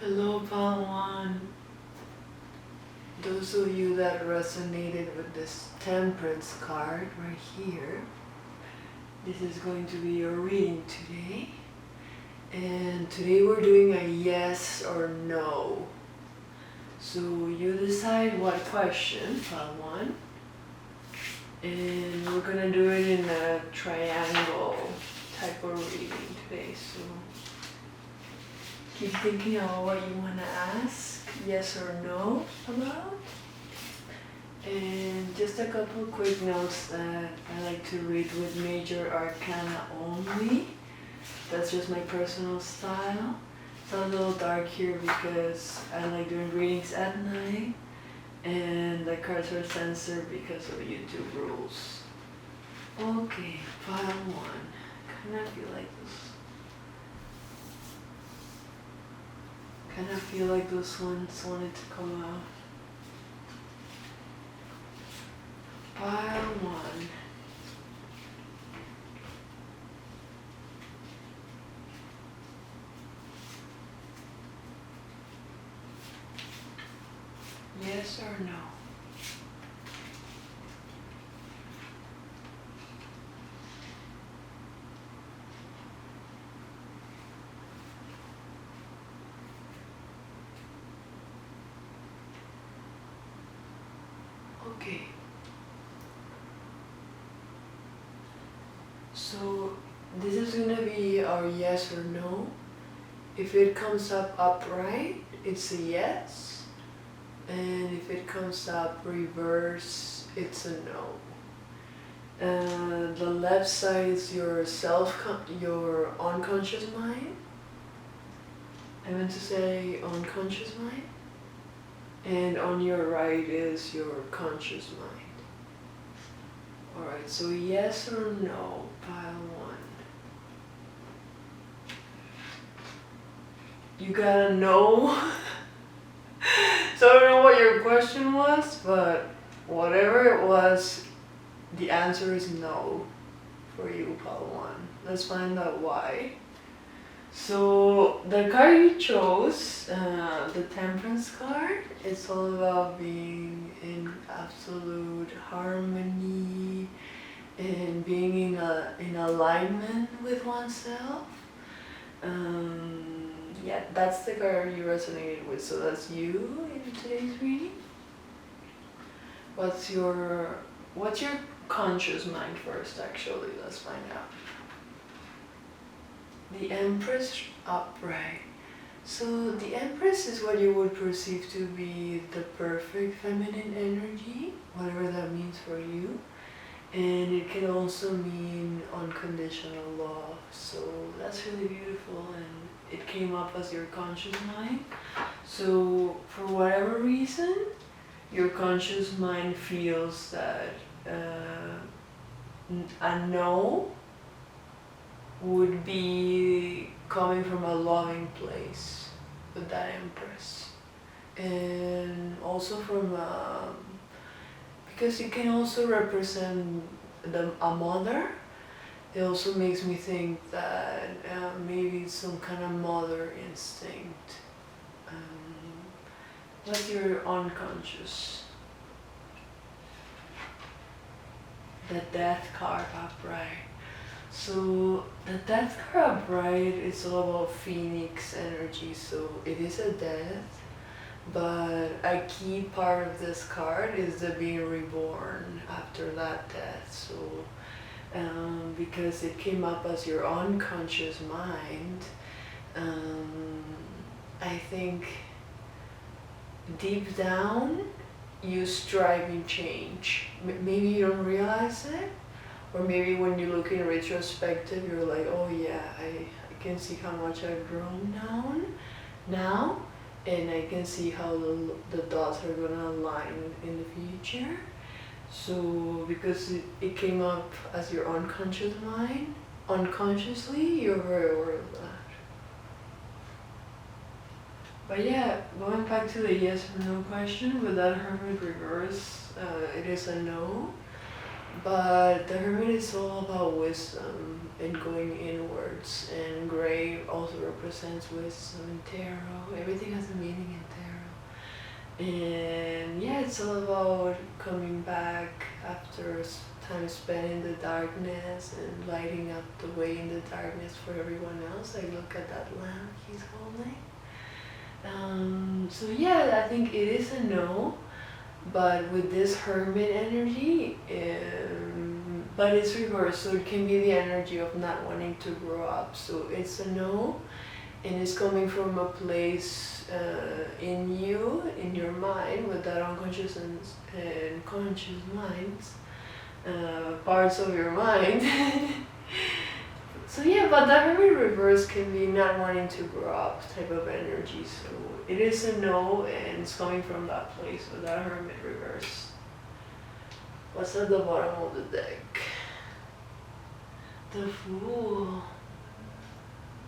Hello, Pawan. Those of you that resonated with this temperance card right here, this is going to be your reading today. And today we're doing a yes or no. So you decide what question, Pawan. And we're gonna do it in a triangle type of reading today. So keep thinking about what you want to ask, yes or no about. And just a couple quick notes that I like to read with major arcana only. That's just my personal style. It's a little dark here because I like doing readings at night, and the cards are censored because of YouTube rules. Okay, pile one. Kind of feel like this. Kind of feel like those ones wanted to come out. Pile one. Yes or no? Okay. So this is gonna be our yes or no. If it comes up upright, it's a yes. And if it comes up reverse, it's a no. The left side is your your unconscious mind. I meant to say unconscious mind. And on your right is your conscious mind. Alright, so yes or no, pile one. You gotta know. So I don't know what your question was, but whatever it was, the answer is no for you, pile one. Let's find out why. So the card you chose, the Temperance card, it's all about being in absolute harmony and being in alignment with oneself. Yeah, that's the card you resonated with, so that's you in today's reading. What's your conscious mind first, actually? Let's find out. The Empress upright. So the Empress is what you would perceive to be the perfect feminine energy, whatever that means for you. And it can also mean unconditional love. So that's really beautiful, and it came up as your conscious mind. So for whatever reason, your conscious mind feels that a no would be coming from a loving place with that Empress. And also from, because it can also represent a mother. It also makes me think that maybe it's some kind of mother instinct. What's your unconscious? The Death card upright. So the Death card upright is all about Phoenix energy, so it is a death, but a key part of this card is the being reborn after that death. So because it came up as your unconscious mind, I think deep down you strive in change. Maybe you don't realize it, or maybe when you look in retrospective, you're like, oh yeah, I can see how much I've grown now, and I can see how the dots are gonna align in the future. So because it came up as your unconscious mind, unconsciously, you're very aware of that. But yeah, going back to the yes or no question, with that Hermit reverse, it is a no. But the Hermit is all about wisdom and going inwards, and gray also represents wisdom in tarot. Everything has a meaning in tarot. And yeah, it's all about coming back after time spent in the darkness and lighting up the way in the darkness for everyone else. I look at that lamp he's holding. So yeah, I think it is a no, but with this Hermit energy, but it's reversed, so it can be the energy of not wanting to grow up. So it's a no, and it's coming from a place in you, in your mind, with that unconscious and conscious minds, parts of your mind. So yeah, but that Hermit reverse can be not wanting to grow up type of energy. So it is a no, and it's coming from that place with that Hermit reverse. What's at the bottom of the deck? The Fool.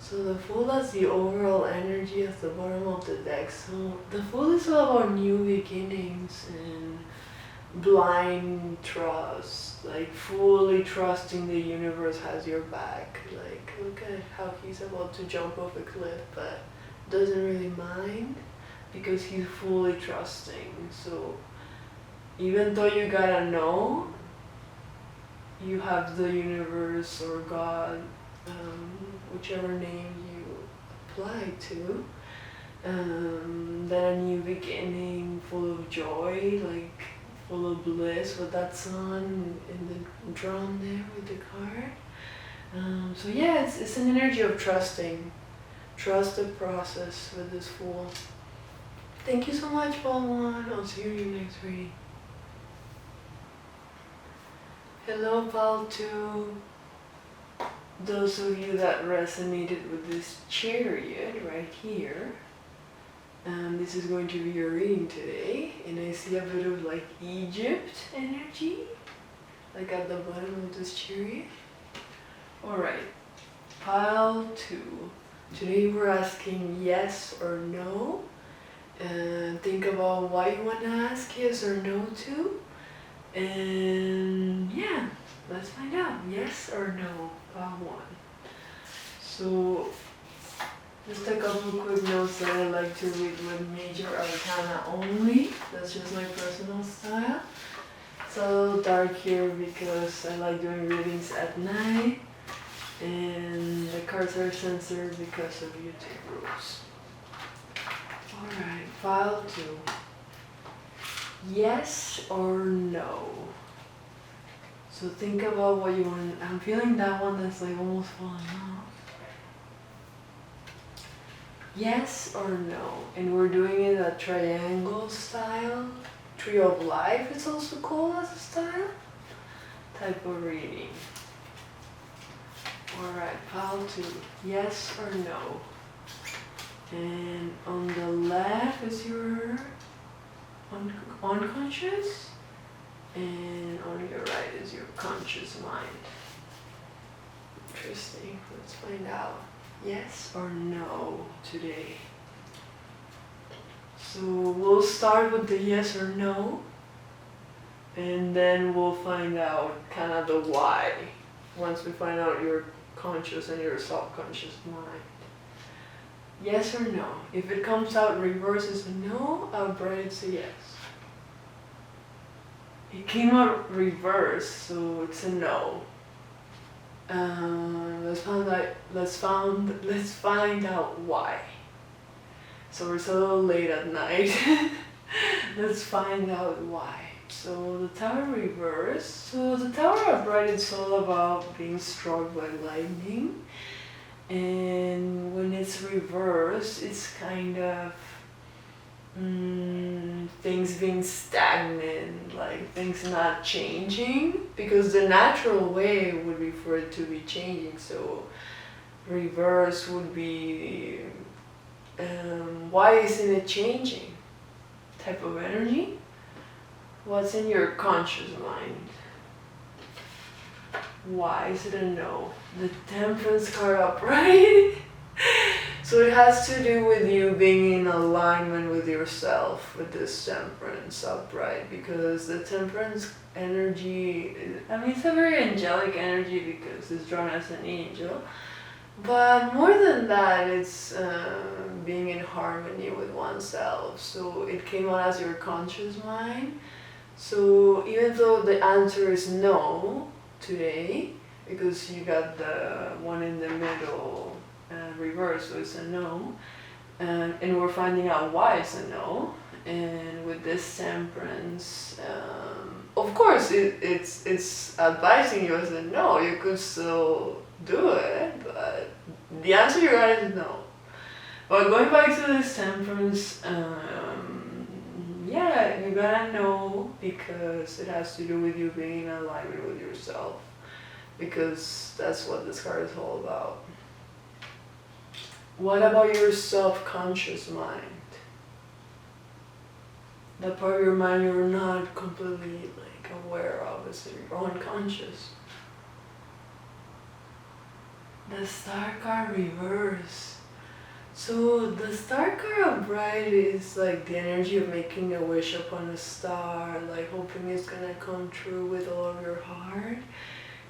So the Fool is the overall energy at the bottom of the deck. So the Fool is all about new beginnings and blind trust, like fully trusting the universe has your back. Like, look at how he's about to jump off a cliff, but doesn't really mind because he's fully trusting. So even though you gotta know, you have the universe or God, whichever name you apply to, then a new beginning full of joy, like full of bliss with that sun and the drum there with the card. So yeah, it's an energy of trusting. Trust the process with this Fool. Thank you so much, Paul 1. I'll see you in your next reading. Hello, Paul 2. Those of you that resonated with this Chariot right here, this is going to be your reading today, and I see a bit of like Egypt energy, like at the bottom of this Chariot. Alright, pile 2. Today we're asking yes or no, and think about what you want to ask yes or no to, and yeah, let's find out, yes or no, pile 1. So just a couple quick notes that I like to read with major arcana only. That's just my personal style. It's a little dark here because I like doing readings at night, and the cards are censored because of YouTube rules. Alright, file 2. Yes or no? So think about what you want. I'm feeling that one that's like almost falling off. Yes or no? And we're doing it a triangle style. Tree of Life, it's also called as a style. Type of reading. Alright, pile 2. Yes or no? And on the left is your unconscious, and on your right is your conscious mind. Interesting. Let's find out. Yes or no today. So we'll start with the yes or no, and then we'll find out kind of the why once we find out your conscious and your subconscious mind. Yes or no? If it comes out reverse as a no, I'll write it's a yes. It came out reverse, so it's a no. Let's find out why. So it's a little late at night. Let's find out why. So the Tower reverse. So the Tower upright is all about being struck by lightning. And when it's reversed, it's kind of things being stagnant, like things not changing, because the natural way would be for it to be changing. So reverse would be why isn't it changing type of energy. What's in your conscious mind? Why is it a no? The Temperance card upright. So it has to do with you being in alignment with yourself with this temperance upright, because the temperance energy, I mean, it's a very angelic energy because it's drawn as an angel. But more than that, it's being in harmony with oneself. So it came out as your conscious mind. So even though the answer is no today, because you got the one in the middle reverse, so it's a no, and we're finding out why it's a no. And with this temperance, of course, it's advising you as a no. You could still do it, but the answer you got is no. But going back to this temperance, yeah, you gotta know, because it has to do with you being in alignment with yourself, because that's what this card is all about. What about your self-conscious mind? That part of your mind you're not completely like aware of, it's your unconscious. The Star card reverse. So the Star card upright is like the energy of making a wish upon a star, like hoping it's gonna come true with all of your heart.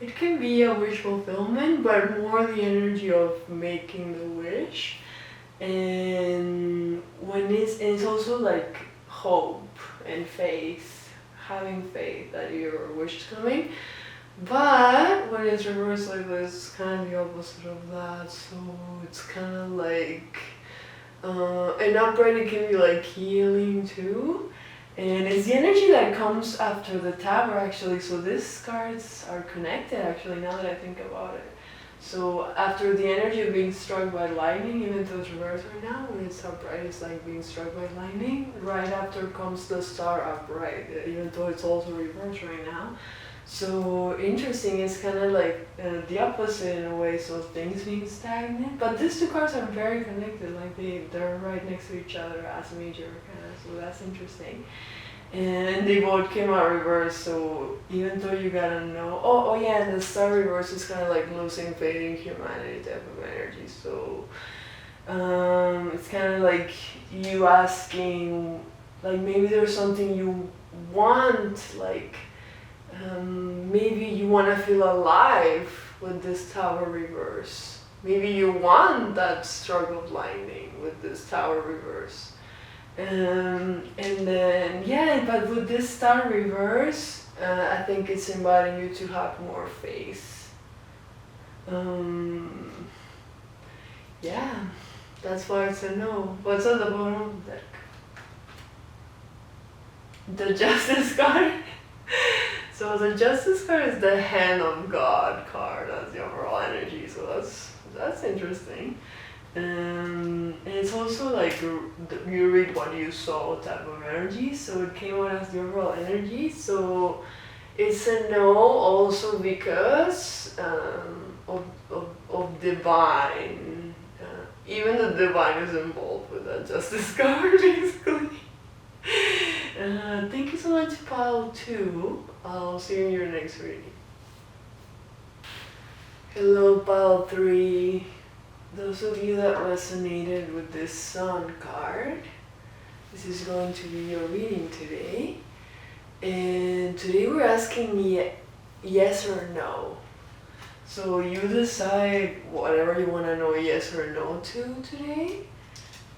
It can be a wish fulfillment, but more the energy of making the wish. And when it's also like hope and faith, having faith that your wish is coming. But when it's reversed like this, it's kind of the opposite of that. So it's kind of like an upright, it can be like healing too. And it's the energy that comes after the Tower actually. So these cards are connected actually, now that I think about it. So after the energy of being struck by lightning, even though it's reversed right now, when it's upright, it's like being struck by lightning. Right after comes the Star upright, even though it's also reversed right now. So interesting, it's kind of like the opposite in a way, so things being stagnant. But these two cards are very connected, like they're right next to each other as major arcana, so that's interesting. And they both came out reversed, so even though you gotta know, oh yeah, and the Star reverse is kind of like losing faith in humanity type of energy, so it's kind of like you asking, like maybe there's something you want, like maybe you want to feel alive with this Tower reverse. Maybe you want that stroke of lightning with this Tower reverse. And then, yeah, but with this Star reverse, I think it's inviting you to have more faith. Yeah, that's why it's a no. What's at the bottom of the deck? The Justice card. So the Justice card is the Hand of God card as the overall energy, so that's interesting. And it's also like you read what you saw type of energy, so it came out as the overall energy. So it's a no also because of divine. Even the divine is involved with that Justice card, basically. Thank you so much, Pile 2. I'll see you in your next reading. Hello, Pile 3. Those of you that resonated with this Sun card, this is going to be your reading today. And today we're asking yes or no. So you decide whatever you want to know yes or no to today.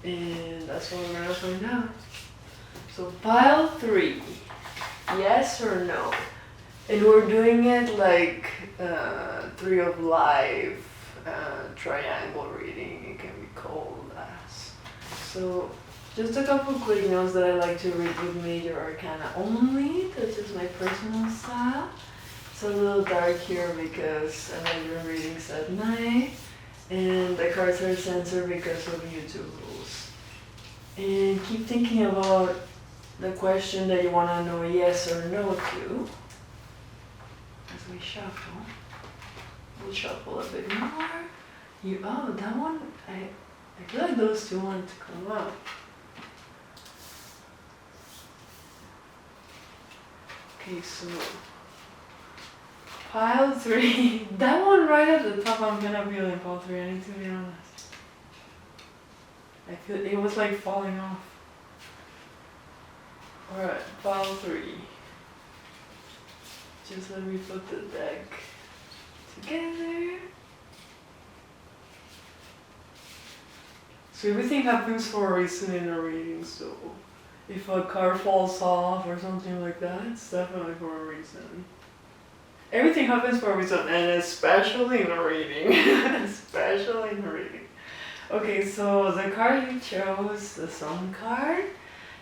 And that's what we're going to find out. So Pile 3, yes or no? And we're doing it like 3 of life, triangle reading, it can be called as. So just a couple quick notes that I like to read with major arcana only. That's just my personal style. It's a little dark here because I know you're reading at night, and the cards are censored because of YouTube rules. And keep thinking about the question that you want to know yes or no to. As we shuffle, we'll shuffle a bit more. Oh, that one, I feel like those two want to come out. Okay, so Pile 3, that one right at the top, I'm gonna be in Pile 3, I need to be honest. I feel it was like falling off. Alright, pile 3. Just let me put the deck together. So everything happens for a reason in a reading, so if a card falls off or something like that, it's definitely for a reason. Everything happens for a reason, and especially in a reading. Especially in a reading. Okay, so the card you chose, the Sun card,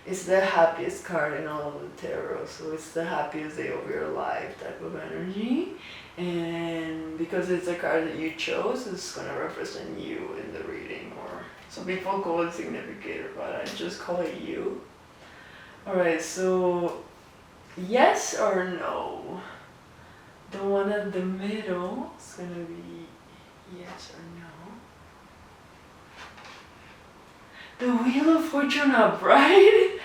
is the happiest card in all of the tarot. So it's the happiest day of your life type of energy. And because it's a card that you chose, it's going to represent you in the reading. Or some people call it significator, but I just call it you. Alright, so yes or no? The one at the middle is going to be yes or no. The Wheel of Fortune upright.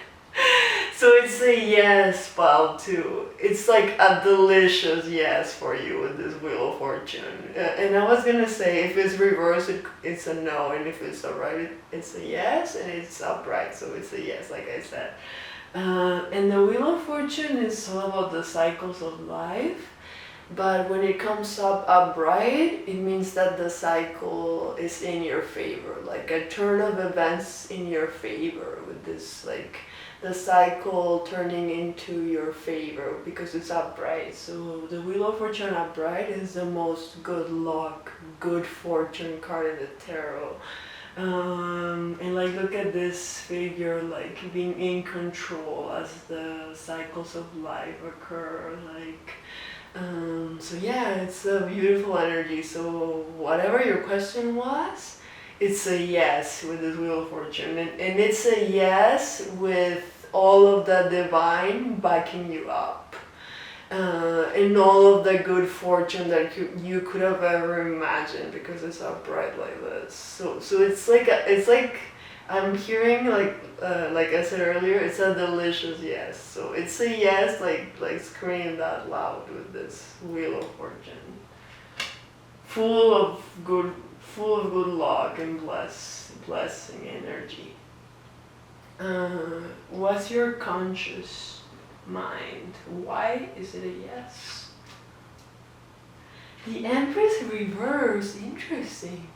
So it's a yes, pile 2. It's like a delicious yes for you with this Wheel of Fortune. And I was gonna say, if it's reversed, it's a no, and if it's upright, it's a yes, and it's upright, so it's a yes, like I said. And the Wheel of Fortune is all about the cycles of life. But when it comes up upright, it means that the cycle is in your favor, like a turn of events in your favor, with this like the cycle turning into your favor because it's upright. So the Wheel of Fortune upright is the most good luck, good fortune card in the tarot. And like look at this figure like being in control as the cycles of life occur, like so yeah, it's a beautiful energy. So whatever your question was, it's a yes with this Wheel of Fortune, and it's a yes with all of the divine backing you up, and all of the good fortune that you could have ever imagined, because it's upright like this. So it's like I'm hearing like I said earlier, it's a delicious yes. So it's a yes, like scream that loud with this Wheel of Fortune, full of good luck and blessing energy. What's your conscious mind? Why is it a yes? The Empress reverse, interesting.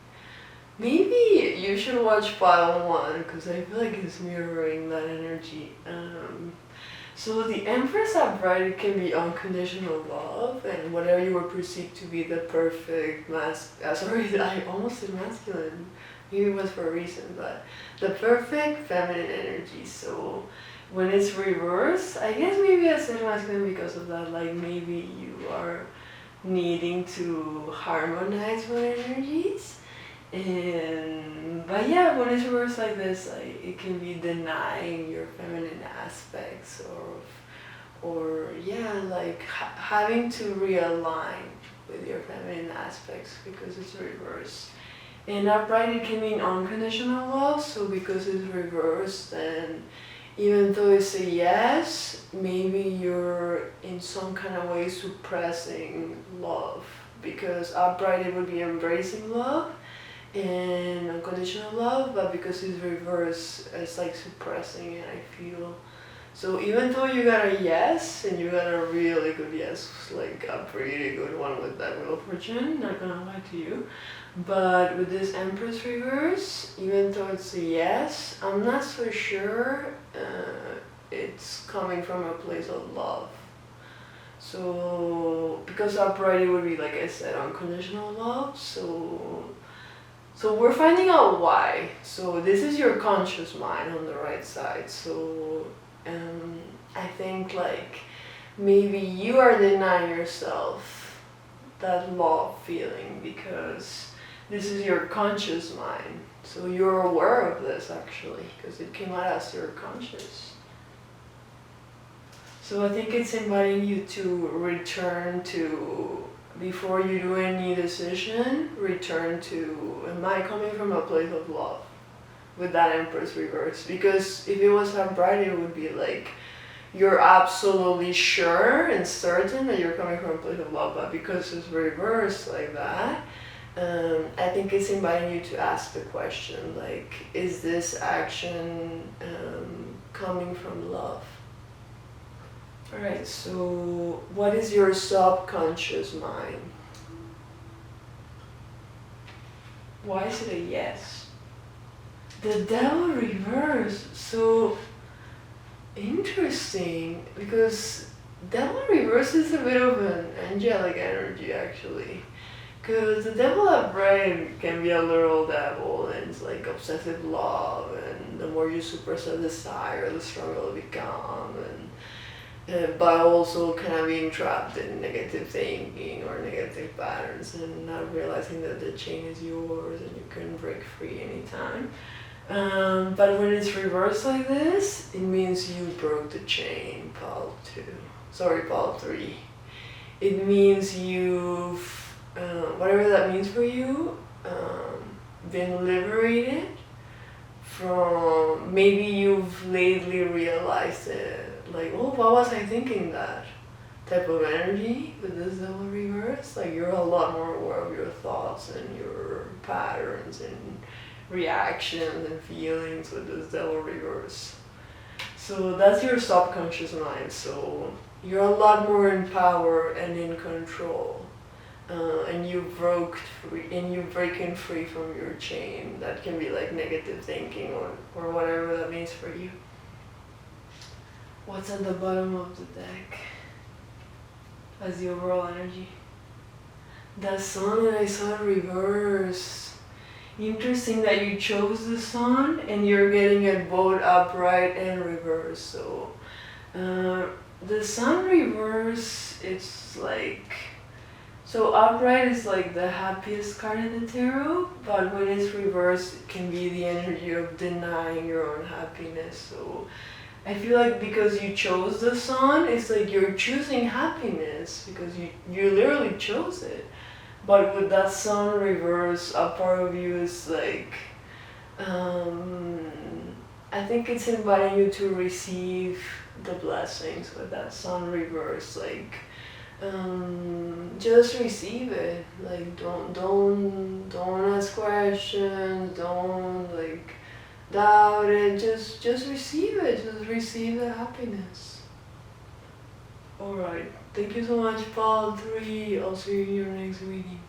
Maybe you should watch pile 1, because I feel like it's mirroring that energy. So the Empress upright can be unconditional love, and whatever you were perceived to be the perfect I almost said masculine. Maybe it was for a reason, but the perfect feminine energy. So when it's reversed, I guess maybe I said masculine because of that, like maybe you are needing to harmonize with energies. But yeah, when it's reversed like this, like it can be denying your feminine aspects, or yeah, like having to realign with your feminine aspects because it's reversed. And upright, it can mean unconditional love. So because it's reversed, then even though it's a yes, maybe you're in some kind of way suppressing love, because upright it would be embracing love and unconditional love, but because it's reversed, it's like suppressing it, I feel. So even though you got a yes, and you got a really good yes, like a pretty good one with that Wheel of Fortune, not gonna lie to you, but with this Empress reverse, even though it's a yes, I'm not so sure it's coming from a place of love. So because upright it would be, like I said, unconditional love. So we're finding out why. So this is your conscious mind on the right side. So I think like maybe you are denying yourself that love feeling because this is your conscious mind. So you're aware of this actually, because it came out as your conscious. So I think it's inviting you to return to, before you do any decision, return to, am I coming from a place of love? With that Empress reverse. Because if it was upright, it would be like, you're absolutely sure and certain that you're coming from a place of love, but because it's reversed like that, I think it's inviting you to ask the question, like, is this action coming from love? Alright, so what is your subconscious mind? Why is it a yes? The devil reverse. So interesting, because devil reverse is a bit of an angelic energy actually. Because the devil at brain can be a literal devil, and it's like obsessive love, and the more you suppress a desire, the stronger it'll become, and but also kind of being trapped in negative thinking or negative patterns and not realizing that the chain is yours and you can break free anytime. But when it's reversed like this, it means you broke the chain, pile 2. Sorry, pile 3. It means you've, whatever that means for you, been liberated from, maybe you've lately realized it, like, oh, why was I thinking that? Type of energy with this devil reverse, like you're a lot more aware of your thoughts and your patterns and reactions and feelings with this devil reverse. So that's your subconscious mind, so you're a lot more in power and in control. And you're breaking free from your chain. That can be like negative thinking or whatever that means for you. What's at the bottom of the deck as the overall energy? The sun, and I saw it reverse. Interesting that you chose the sun and you're getting it both upright and reverse. So the sun reverse, it's like, so upright is like the happiest card in the tarot, but when it's reversed, it can be the energy of denying your own happiness. So I feel like because you chose the sun, it's like you're choosing happiness because you literally chose it. But with that sun reverse, a part of you is like, I think it's inviting you to receive the blessings with that sun reverse, like, just receive it. Like, don't ask questions, don't like doubt it, just receive it, just receive the happiness. Alright, thank you so much, Paul 3. I'll see you in your next reading.